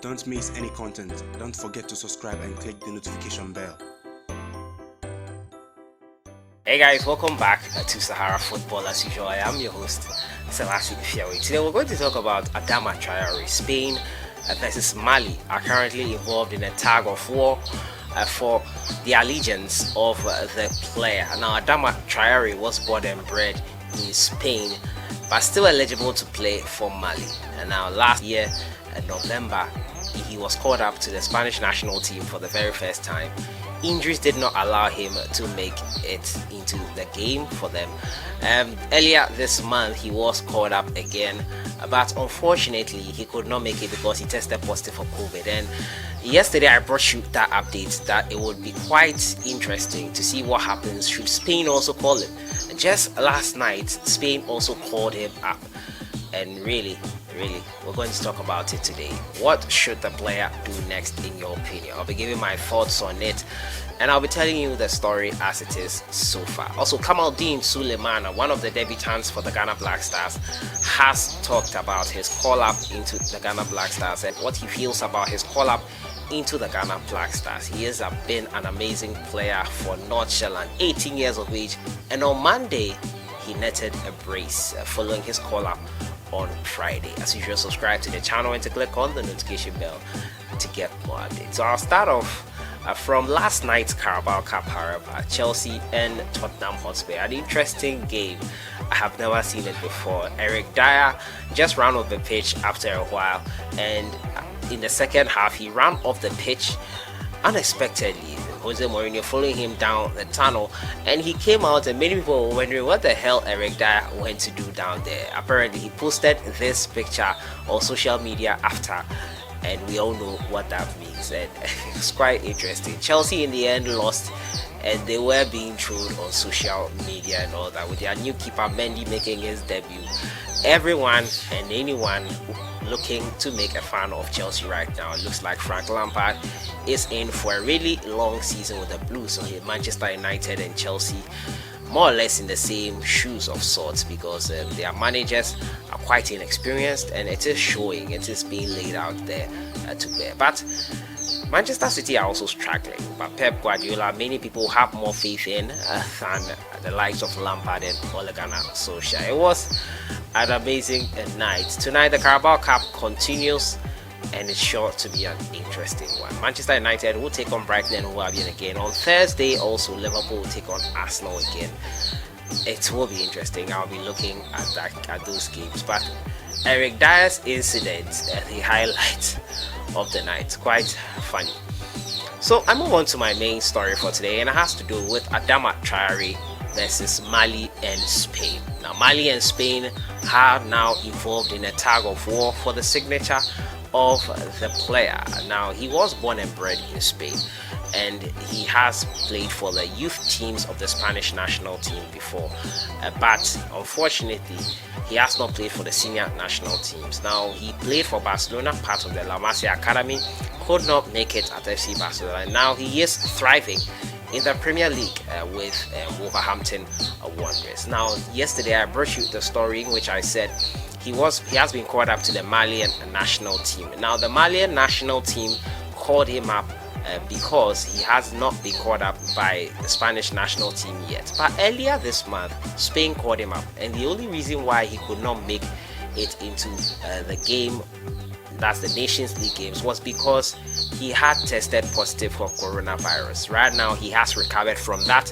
Don't miss any content. Don't forget to subscribe and click the notification bell. Hey guys, welcome back to Sahara Football. As usual, I am your host, Selassie Fiawe. Today we're going to talk about Adama Traore. Spain versus Mali are currently involved in a tug of war for the allegiance of the player. Now, Adama Traore was born and bred in Spain, but still eligible to play for Mali. And now, last year, in November, he was called up to the Spanish national team for the very first time. Injuries did not allow him to make it into the game for them. Earlier this month, he was called up again, but unfortunately, he could not make it because he tested positive for COVID. And yesterday, I brought you that update that it would be quite interesting to see what happens should Spain also call him. Just last night, Spain also called him up, and really, we're going to talk about it today. What should the player do next in your opinion? I'll be giving my thoughts on it, and I'll be telling you the story as it is so far. Also, Kamal-Deen SULEMANAA, one of the debutants for the Ghana Black Stars, has talked about his call-up into the Ghana Black Stars and what he feels about his call-up into the Ghana Black Stars. He has been an amazing player for North Shetland, 18 years of age, and on Monday, he netted a brace following his call-up on Friday. As usual, subscribe to the channel and to click on the notification bell to get more updates. So I'll start off from last night's Carabao Cup, however, Chelsea and Tottenham Hotspur. An interesting game. I have never seen it before. Eric Dyer just ran off the pitch after a while, and in the second half, he ran off the pitch unexpectedly. Jose Mourinho following him down the tunnel, and he came out, and many people were wondering what the hell Eric Dyer went to do down there. Apparently, he posted this picture on social media after, and we all know what that means, and it's quite interesting. Chelsea in the end lost, and they were being trolled on social media and all that, with their new keeper Mendy making his debut. Everyone and anyone looking to make a fan of Chelsea right now, it looks like Frank Lampard is in for a really long season with the Blues. So Manchester United and Chelsea more or less in the same shoes of sorts, because their managers are quite inexperienced, and it is showing, it is being laid out there to bear. But Manchester City are also struggling, but Pep Guardiola, many people have more faith in than the likes of Lampard and Ole Gunnar Solskjaer. It was an amazing night. Tonight, the Carabao Cup continues, and it's sure to be an interesting one. Manchester United will take on Brighton and Hove Albion again. On Thursday, also, Liverpool will take on Arsenal again. It will be interesting. I'll be looking at those games. But Eric Dyer's incident, the highlight of the night, quite funny. So I move on to my main story for today, and it has to do with Adama Traore versus Mali and Spain. Now, Mali and Spain are now involved in a tug of war for the signature of the player. Now, he was born and bred in Spain, and he has played for the youth teams of the Spanish national team before, but unfortunately he has not played for the senior national teams. Now, he played for Barcelona, part of the La Masia Academy, could not make it at FC Barcelona, and now he is thriving in the Premier League with Wolverhampton Wanderers. Now, yesterday I brought you the story in which I said he has been called up to the Malian national team. Now, the Malian national team called him up because he has not been called up by the Spanish national team yet. But earlier this month, Spain called him up, and the only reason why he could not make it into the game, that's the Nations League games, was because he had tested positive for coronavirus. Right now, he has recovered from that,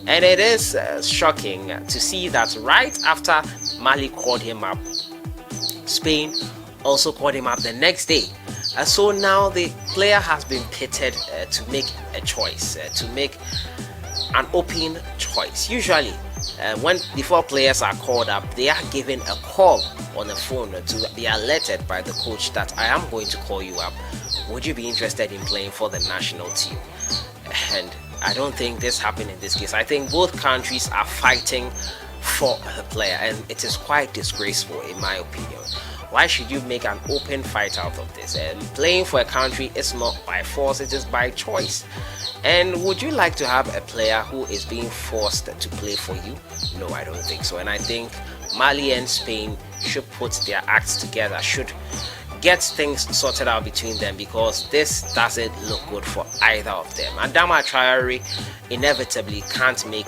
and it is shocking to see that right after Mali called him up, Spain also called him up the next day. So now the player has been pitted to make a choice, to make an open choice. Usually, before players are called up, they are given a call on the phone to be alerted by the coach that I am going to call you up. Would you be interested in playing for the national team? And I don't think this happened in this case. I think both countries are fighting for the player, and it is quite disgraceful in my opinion. Why should you make an open fight out of this? And playing for a country is not by force, it is by choice. And would you like to have a player who is being forced to play for you? No, I don't think so. And I think Mali and Spain should put their acts together, should get things sorted out between them, because this doesn't look good for either of them. Adama Traore inevitably can't make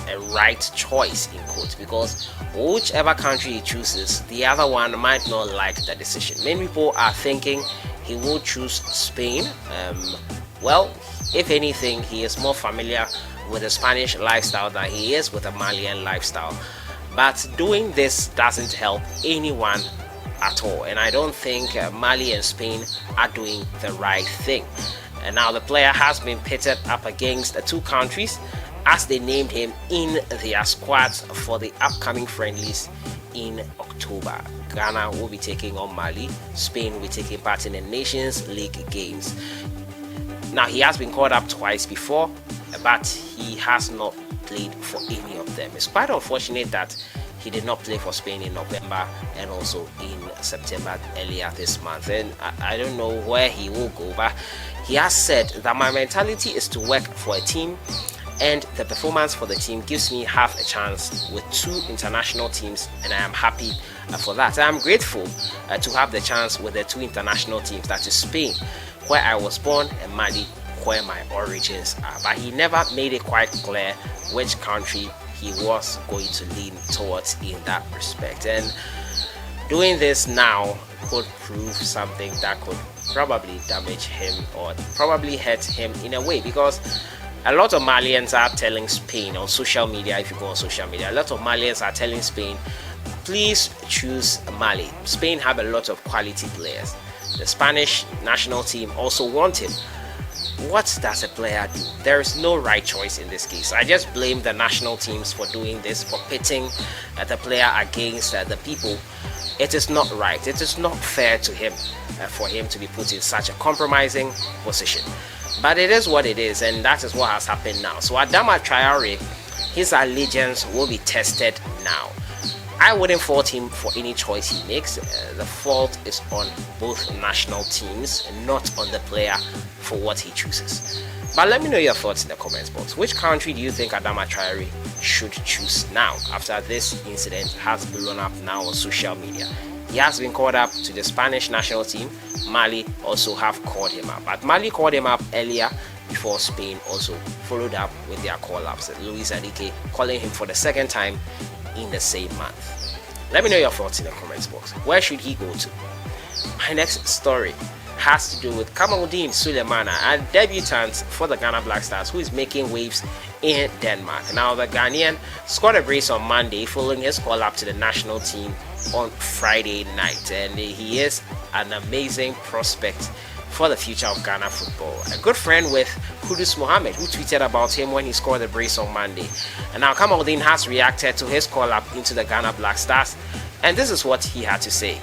a right choice in quotes, because whichever country he chooses, the other one might not like the decision. Many people are thinking he will choose Spain. Well, if anything, he is more familiar with the Spanish lifestyle than he is with the Malian lifestyle. But doing this doesn't help anyone at all, and I don't think Mali and Spain are doing the right thing. And now the player has been pitted up against the two countries as they named him in their squads for the upcoming friendlies in October. Ghana will be taking on Mali. Spain will be taking part in the Nations League games. Now, he has been called up twice before, but he has not played for any of them. It's quite unfortunate that he did not play for Spain in November and also in September earlier this month. And I don't know where he will go, but he has said that my mentality is to work for a team, and the performance for the team gives me half a chance with two international teams, and I am happy for that. I am grateful to have the chance with the two international teams, that is Spain, where I was born, and Mali, where my origins are. But he never made it quite clear which country he was going to lean towards in that respect. And doing this now could prove something that could probably damage him or probably hurt him in a way, because a lot of Malians are telling Spain on social media, if you go on social media, a lot of Malians are telling Spain, please choose Mali. Spain have a lot of quality players. The Spanish national team also want him. What does a player do? There is no right choice in this case. I just blame the national teams for doing this, for pitting the player against the people. It is not right. It is not fair to him for him to be put in such a compromising position. But it is what it is, and that is what has happened now. So Adama Traore, his allegiance will be tested now. I wouldn't fault him for any choice he makes. The fault is on both national teams and not on the player for what he chooses. But let me know your thoughts in the comments box. Which country do you think Adama Traore should choose now, after this incident has blown up now on social media? He has been called up to the Spanish national team. Mali also have called him up, but Mali called him up earlier before Spain also followed up with their call-ups. Luis Enrique calling him for the second time in the same month. Let me know your thoughts in the comments box. Where should he go to? My next story has to do with Kamal-Deen SULEMANAA, a debutant for the Ghana Black Stars, who is making waves in Denmark. Now, the Ghanaian scored a brace on Monday following his call up to the national team on Friday night, and he is an amazing prospect for the future of Ghana football. A good friend with Kudus Mohammed, who tweeted about him when he scored the brace on Monday. And now Kamal-Deen has reacted to his call up into the Ghana Black Stars, and this is what he had to say.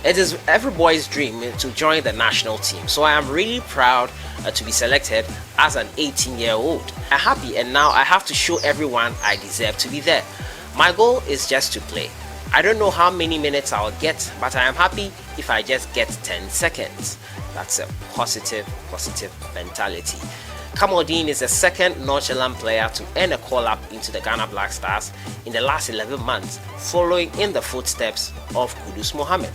It is every boy's dream to join the national team, so I am really proud to be selected as an 18-year-old. I'm happy, and now I have to show everyone I deserve to be there. My goal is just to play. I don't know how many minutes I'll get, but I am happy if I just get 10 seconds. That's a positive mentality. Kamal-Deen is the second nonchalant player to earn a call-up into the Ghana Black Stars in the last 11 months, following in the footsteps of Kudus Mohammed,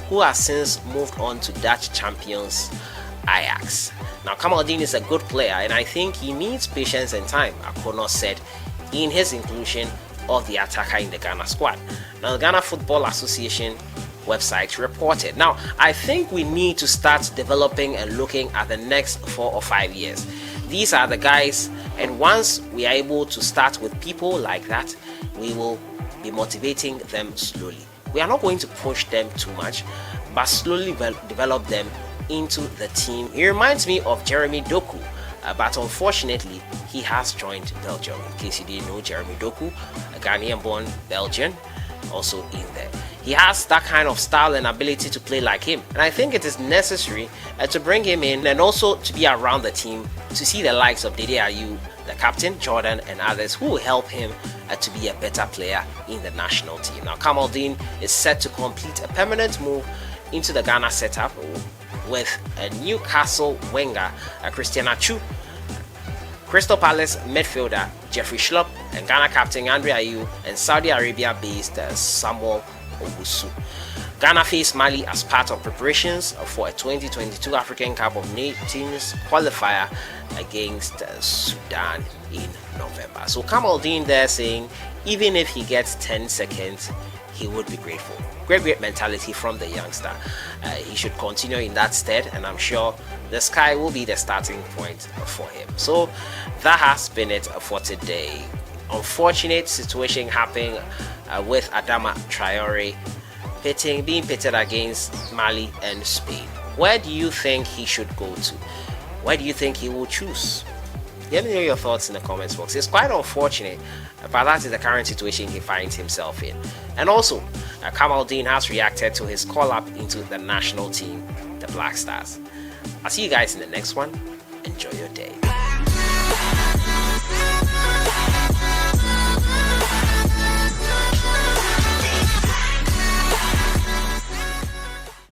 who has since moved on to Dutch champions Ajax. Now, Kamal-Deen is a good player, and I think he needs patience and time, Akono said in his inclusion of the attacker in the Ghana squad. Now, the Ghana Football Association website reported. Now, I think we need to start developing and looking at the next 4 or 5 years. These are the guys, and once we are able to start with people like that, we will be motivating them slowly. We are not going to push them too much, but slowly develop them into the team. He reminds me of Jeremy Doku, but unfortunately, he has joined Belgium. In case you didn't know, Jeremy Doku, a Ghanaian-born Belgian, also in there. He has that kind of style and ability to play like him, and I think it is necessary to bring him in and also to be around the team to see the likes of Dede Ayew, the captain, Jordan, and others who will help him to be a better player in the national team. Now, Kamal-Deen is set to complete a permanent move into the Ghana setup with a Newcastle winger, Christian Achu, Crystal Palace midfielder Jeffrey Schlupp, and Ghana captain Andre Ayew, and Saudi Arabia-based Samuel Owusu. Ghana face Mali as part of preparations for a 2022 African Cup of Nations qualifier against Sudan in November. So KamalDEEN there saying even if he gets 10 seconds, he would be grateful. Great mentality from the youngster. He should continue in that stead, and I'm sure the sky will be the starting point for him. So that has been it for today. Unfortunate situation happening with Adama Traore being pitted against Mali and Spain. Where do you think he should go to? Where do you think he will choose? Let me know your thoughts in the comments box. It's quite unfortunate, but that is the current situation he finds himself in. And also, KamalDEEN has reacted to his call-up into the national team, the Black Stars. I'll see you guys in the next one. Enjoy your day.